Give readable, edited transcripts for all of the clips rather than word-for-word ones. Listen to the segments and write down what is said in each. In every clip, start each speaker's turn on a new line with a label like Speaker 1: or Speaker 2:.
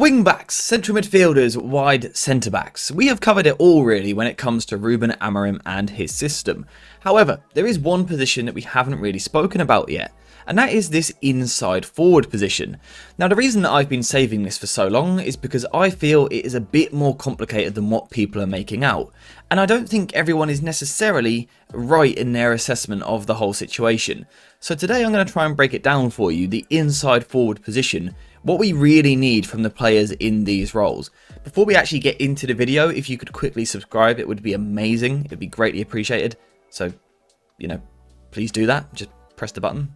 Speaker 1: Wing backs, central midfielders, wide centre backs. We have covered it all really when it comes to Ruben Amorim and his system. However, there is one position that we haven't really spoken about yet, and that is this inside forward position. Now the reason that I've been saving this for so long is because I feel it is a bit more complicated than what people are making out, and I don't think everyone is necessarily right in their assessment of the whole situation. So today I'm going to try and break it down for you, the inside forward position, what we really need from the players in these roles. Before we actually get into the video, if you could quickly subscribe, it would be amazing. It'd be greatly appreciated. So, please do that. Just press the button,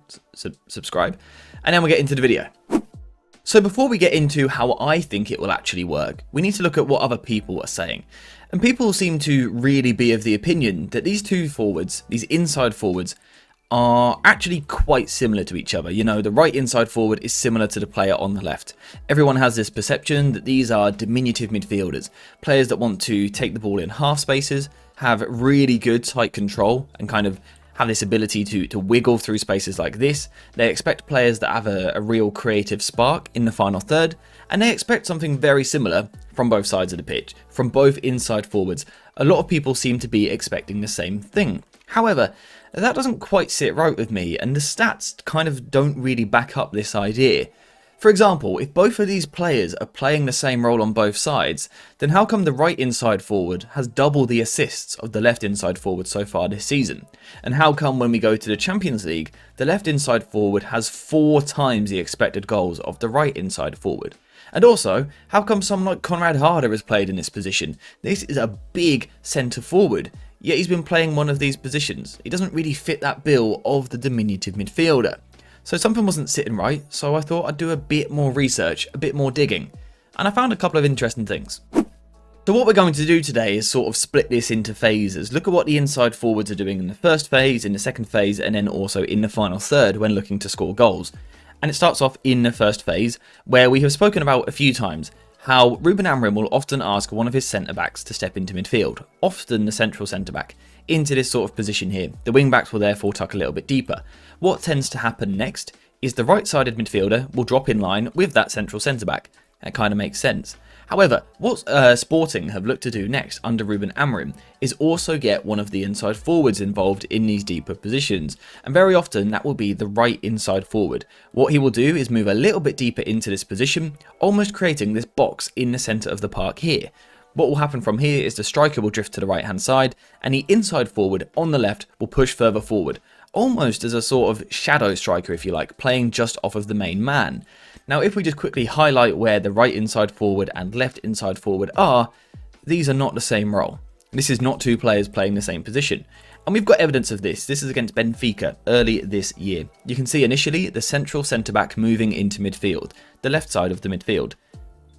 Speaker 1: subscribe, and then we'll get into the video. So before we get into how I think it will actually work, we need to look at what other people are saying. And people seem to really be of the opinion that these two forwards, these inside forwards, are actually quite similar to each other. The right inside forward is similar to the player on the left. Everyone has this perception that these are diminutive midfielders, players that want to take the ball in half spaces, have really good tight control, and kind of have this ability to wiggle through spaces like this. They expect players that have a real creative spark in the final third, and they expect something very similar from both sides of the pitch, from both inside forwards. A lot of people seem to be expecting the same thing. However, that doesn't quite sit right with me, and the stats kind of don't really back up this idea. For example, if both of these players are playing the same role on both sides, then how come the right inside forward has double the assists of the left inside forward so far this season? And how come when we go to the Champions League, the left inside forward has 4 times the expected goals of the right inside forward? And also, how come someone like Konrad Harder has played in this position? This is a big centre forward, yet he's been playing one of these positions. He doesn't really fit that bill of the diminutive midfielder. So something wasn't sitting right, so I thought I'd do a bit more research, a bit more digging, and I found a couple of interesting things. So what we're going to do today is sort of split this into phases, look at what the inside forwards are doing in the first phase, in the second phase, and then also in the final third when looking to score goals. And it starts off in the first phase, where we have spoken about a few times how Ruben Amorim will often ask one of his centre-backs to step into midfield, often the central centre-back, into this sort of position here. The wing-backs will therefore tuck a little bit deeper. What tends to happen next is the right-sided midfielder will drop in line with that central centre-back. That kind of makes sense. However, what Sporting have looked to do next under Ruben Amorim is also get one of the inside forwards involved in these deeper positions, and very often that will be the right inside forward. What he will do is move a little bit deeper into this position, almost creating this box in the centre of the park here. What will happen from here is the striker will drift to the right hand side, and the inside forward on the left will push further forward, almost as a sort of shadow striker if you like, playing just off of the main man. Now if we just quickly highlight where the right inside forward and left inside forward are, these are not the same role. This is not two players playing the same position. And we've got evidence of this. This is against Benfica early this year. You can see initially the central centre-back moving into midfield, the left side of the midfield,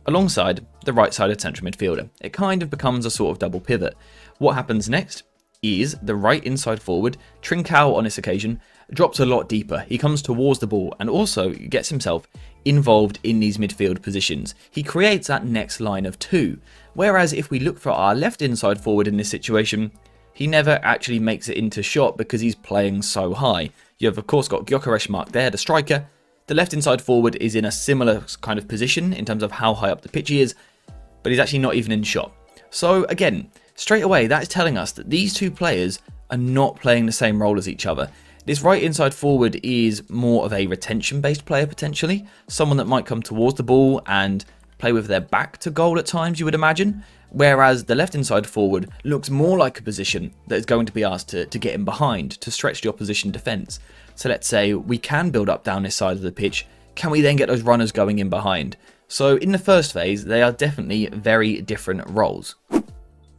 Speaker 1: alongside the right-sided central midfielder. It kind of becomes a sort of double pivot. What happens next is the right inside forward, Trincao on this occasion, drops a lot deeper. He comes towards the ball and also gets himself involved in these midfield positions. He creates that next line of 2. Whereas if we look for our left inside forward in this situation, he never actually makes it into shot because he's playing so high. You have of course got Gyökeres marked there, the striker. The left inside forward is in a similar kind of position in terms of how high up the pitch he is, but he's actually not even in shot. So again, straight away that is telling us that these two players are not playing the same role as each other. This right inside forward is more of a retention based player potentially, someone that might come towards the ball and play with their back to goal at times, you would imagine, whereas the left inside forward looks more like a position that is going to be asked to get in behind, to stretch the opposition defence. So let's say we can build up down this side of the pitch, can we then get those runners going in behind? So in the first phase, they are definitely very different roles.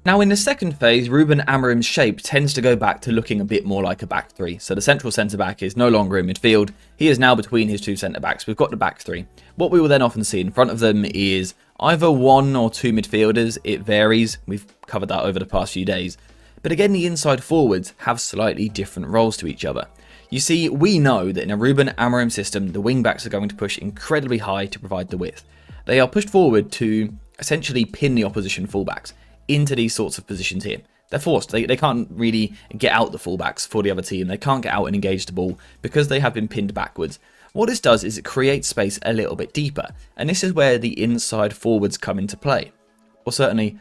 Speaker 1: Now in the second phase, Ruben Amorim's shape tends to go back to looking a bit more like a back 3. So the central centre-back is no longer in midfield, he is now between his two centre-backs. We've got the back 3. What we will then often see in front of them is either 1 or 2 midfielders, it varies, we've covered that over the past few days. But again, the inside forwards have slightly different roles to each other. You see, we know that in a Ruben Amorim system, the wing-backs are going to push incredibly high to provide the width. They are pushed forward to essentially pin the opposition fullbacks into these sorts of positions here. They're forced. They can't really get out the fullbacks for the other team. They can't get out and engage the ball because they have been pinned backwards. What this does is it creates space a little bit deeper, and this is where the inside forwards come into play. Or certainly,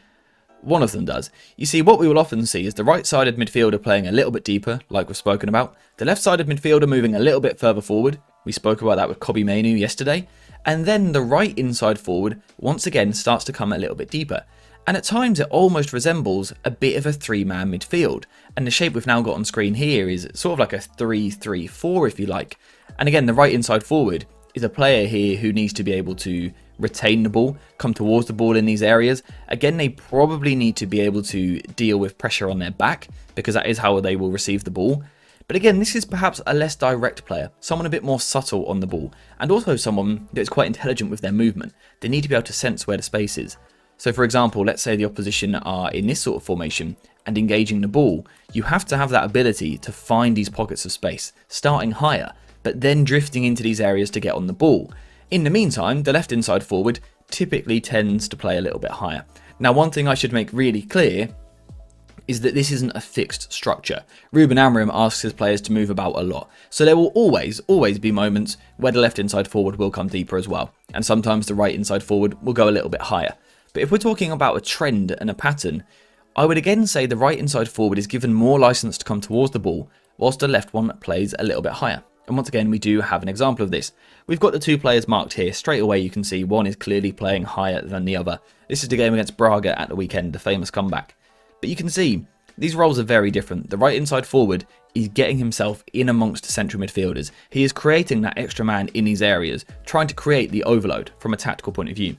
Speaker 1: one of them does. You see, what we will often see is the right-sided midfielder playing a little bit deeper, like we've spoken about, the left-sided midfielder moving a little bit further forward, we spoke about that with Kobbie Mainoo yesterday, and then the right inside forward once again starts to come a little bit deeper. And at times it almost resembles a bit of a three-man midfield, and the shape we've now got on screen here is sort of like a 3-3-4 if you like. And again, the right inside forward is a player here who needs to be able to retain the ball, come towards the ball in these areas. Again, they probably need to be able to deal with pressure on their back, because that is how they will receive the ball. But again, this is perhaps a less direct player, someone a bit more subtle on the ball, and also someone that's quite intelligent with their movement. They need to be able to sense where the space is. So for example, let's say the opposition are in this sort of formation and engaging the ball, you have to have that ability to find these pockets of space, starting higher, but then drifting into these areas to get on the ball. In the meantime, the left inside forward typically tends to play a little bit higher. Now, one thing I should make really clear is that this isn't a fixed structure. Ruben Amorim asks his players to move about a lot, so there will always be moments where the left inside forward will come deeper as well, and sometimes the right inside forward will go a little bit higher. But if we're talking about a trend and a pattern, I would again say the right inside forward is given more license to come towards the ball, whilst the left one plays a little bit higher. And once again, we do have an example of this. We've got the two players marked here. Straight away, you can see one is clearly playing higher than the other. This is the game against Braga at the weekend, the famous comeback. But you can see these roles are very different. The right inside forward is getting himself in amongst central midfielders. He is creating that extra man in these areas, trying to create the overload from a tactical point of view.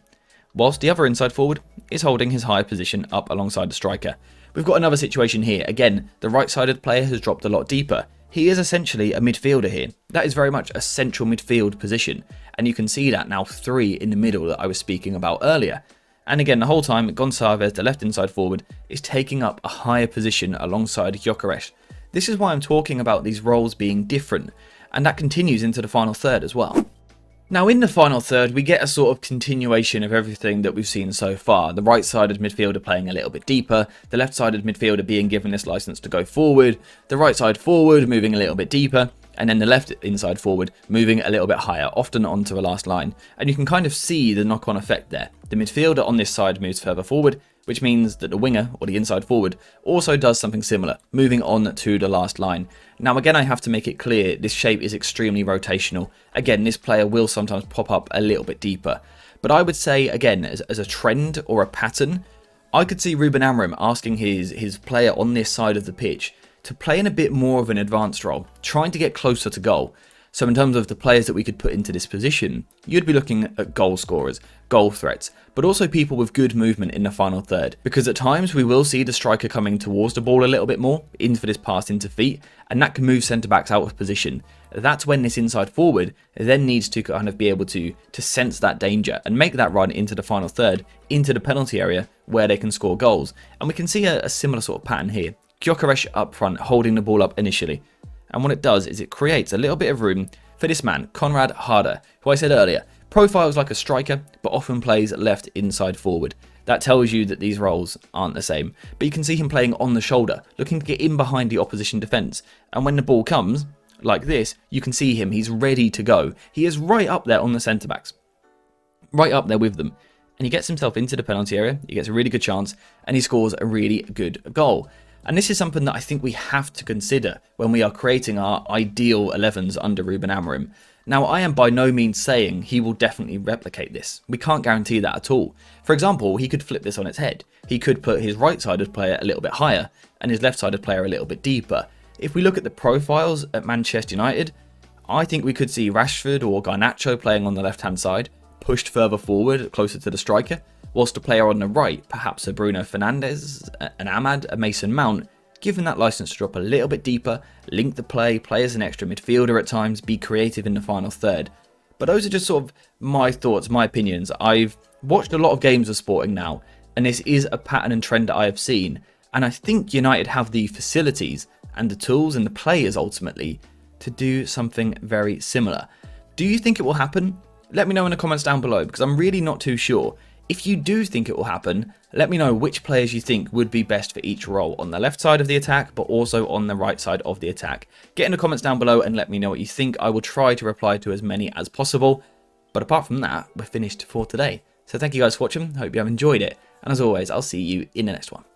Speaker 1: Whilst the other inside forward is holding his higher position up alongside the striker. We've got another situation here. Again, the right-sided player has dropped a lot deeper. He is essentially a midfielder here. That is very much a central midfield position, and you can see that now 3 in the middle that I was speaking about earlier. And again, the whole time, Gonçalves, the left inside forward, is taking up a higher position alongside Gyökeres. This is why I'm talking about these roles being different, and that continues into the final third as well. Now in the final third, we get a sort of continuation of everything that we've seen so far. The right-sided midfielder playing a little bit deeper, the left-sided midfielder being given this license to go forward, the right side forward moving a little bit deeper, and then the left inside forward moving a little bit higher, often onto the last line. And you can kind of see the knock-on effect there. The midfielder on this side moves further forward, which means that the winger, or the inside forward, also does something similar, moving on to the last line. Now again, I have to make it clear, this shape is extremely rotational. Again, this player will sometimes pop up a little bit deeper. But I would say, again, as a trend or a pattern, I could see Ruben Amorim asking his player on this side of the pitch to play in a bit more of an advanced role, trying to get closer to goal. So in terms of the players that we could put into this position, you'd be looking at goal scorers, goal threats, but also people with good movement in the final third. Because at times we will see the striker coming towards the ball a little bit more, in for this pass into feet, and that can move centre-backs out of position. That's when this inside forward then needs to kind of be able to sense that danger and make that run into the final third, into the penalty area where they can score goals. And we can see a similar sort of pattern here. Gyökeres up front, holding the ball up initially. And what it does is it creates a little bit of room for this man, Konrad Harder, who I said earlier, profiles like a striker, but often plays left inside forward. That tells you that these roles aren't the same. But you can see him playing on the shoulder, looking to get in behind the opposition defence. And when the ball comes, like this, you can see him, he's ready to go. He is right up there on the centre-backs. Right up there with them. And he gets himself into the penalty area, he gets a really good chance, and he scores a really good goal. And this is something that I think we have to consider when we are creating our ideal 11s under Ruben Amorim. Now, I am by no means saying he will definitely replicate this. We can't guarantee that at all. For example, he could flip this on its head. He could put his right-sided player a little bit higher and his left-sided player a little bit deeper. If we look at the profiles at Manchester United, I think we could see Rashford or Garnacho playing on the left-hand side, pushed further forward, closer to the striker, whilst a player on the right, perhaps a Bruno Fernandes, an Ahmad, a Mason Mount, given that license to drop a little bit deeper, link the play as an extra midfielder at times, be creative in the final third. But those are just sort of my thoughts, my opinions. I've watched a lot of games of Sporting now, and this is a pattern and trend that I have seen, and I think United have the facilities and the tools and the players ultimately to do something very similar. Do you think it will happen? Let me know in the comments down below, because I'm really not too sure. if you do think it will happen, let me know which players you think would be best for each role on the left side of the attack, but also on the right side of the attack. Get in the comments down below and let me know what you think. I will try to reply to as many as possible. But apart from that, we're finished for today. So thank you guys for watching. Hope you have enjoyed it. And as always, I'll see you in the next one.